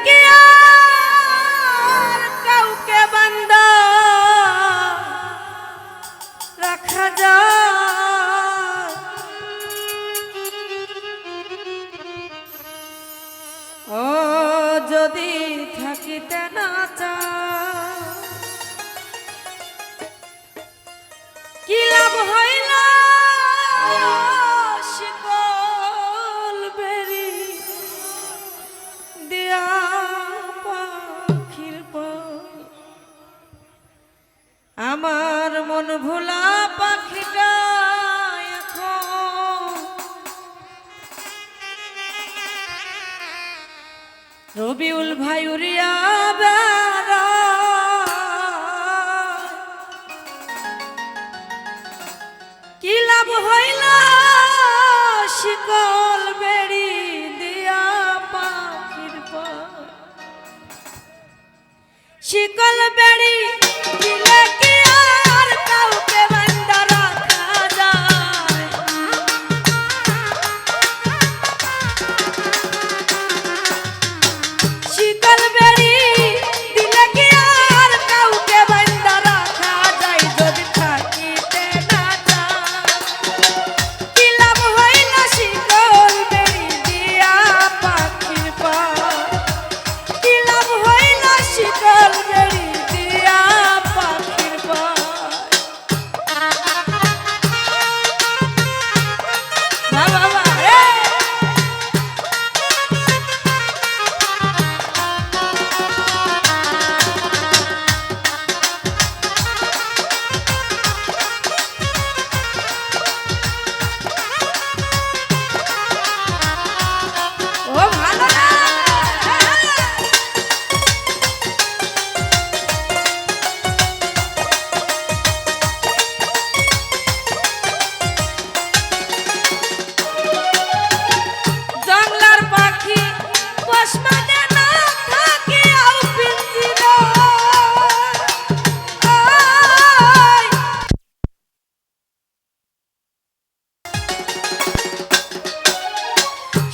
কি আর কাউকে বান্দা রাখা যায়? ও যদি থাকিতে না চায় কি লাভ হইল শিকল বেরি দিয়া পাখির পর? আমার মন ভোলা পাখিটা এখন রবিউল ভাই উড়িয়া বেড়া। কি লাভ হইল শিকল বেড়ি দিয়া পাখির পর? শিকল বেড়ি দিলে কি আর কাউকে বান্দা রাখা যায়? শিকল বেড়ি দিলে কি আর কাউকে বান্দা রাখা যায়? যদি থাকিতে না চায় কি লাভ হইল শিকল বেড়ি দিয়া পাখির পর? কি লাভ হইল শিকল বেড়ি দিয়া পাখির পর? বাবা রে ও ভালো না। জংলার পাখি পোষ মানে না থাকিয়াও পিঞ্জিরায়।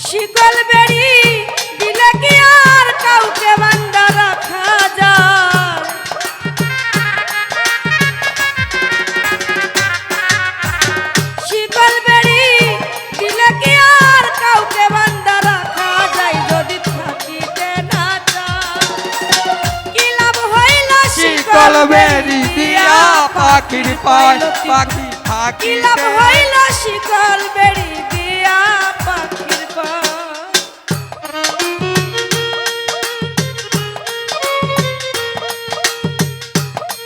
শিকল বেড়ি দিলে কি আর কাউকে বান্দা রাখা যায়? শিকল বেড়ি দিলে কি আর কাউকে বান্দা রাখা যায়? যদি থাকিতে না চায় কি লাভ হইল শিকল বেরি দিয়া পাখির পায়? পাখি কি থাকি লাভ হইল শিকল বেড়ি দিয়া পাখির পর?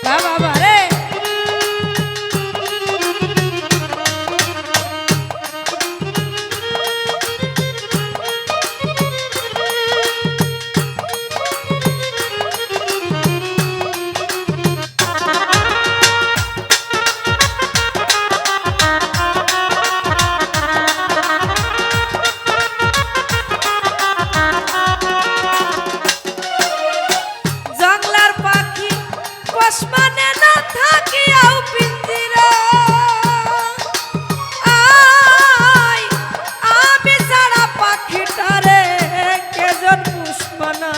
বাবা রে জংলার পাখি পোষ মানে না থাকিয়াও পিঞ্জিরায়। আমি ছাড়া পাখিটারে কেজন পুষ্পনা?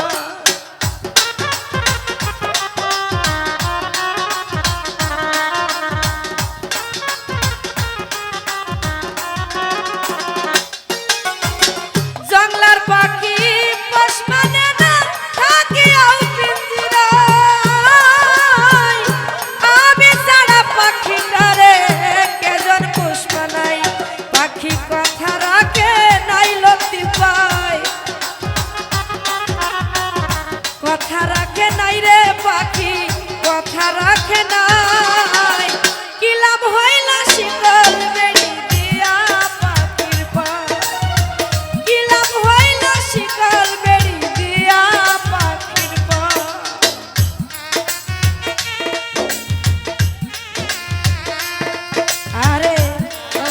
জংলার পাখি পোষ মানে না থাকিয়াও পিঞ্জিরায়। আমি ছাড়া পাখিটারে কেজন পুষ্পনাই? পাখি কথা রাখে নাই লতি পায়, কথা রাখে নাই রে পাখি, কথা রাখে নাই। কি লাভ হইল শিকল বেড়ি দিয়া পাখির পর? কি লাভ হইল শিকল বেড়ি দিয়া পাখির পর? আরে ও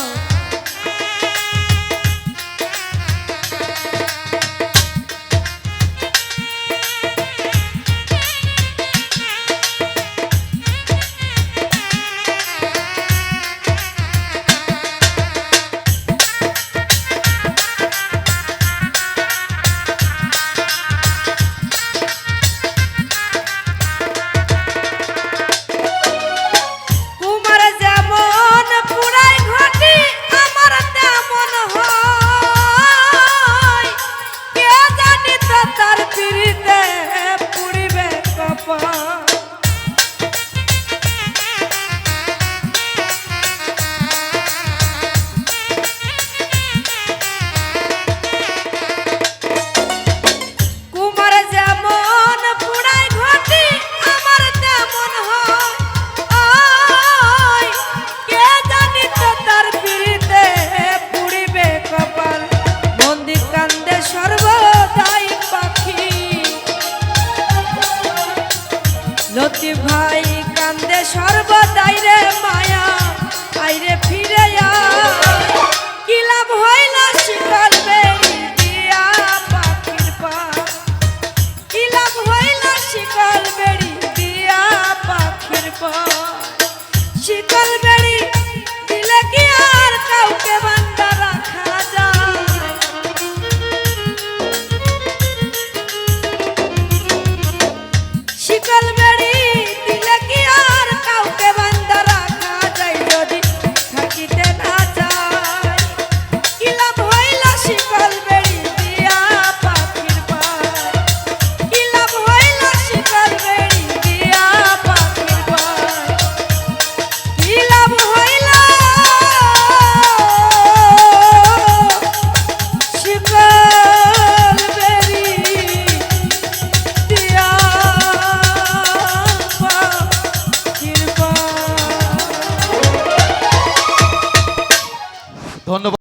ধন্যবাদ।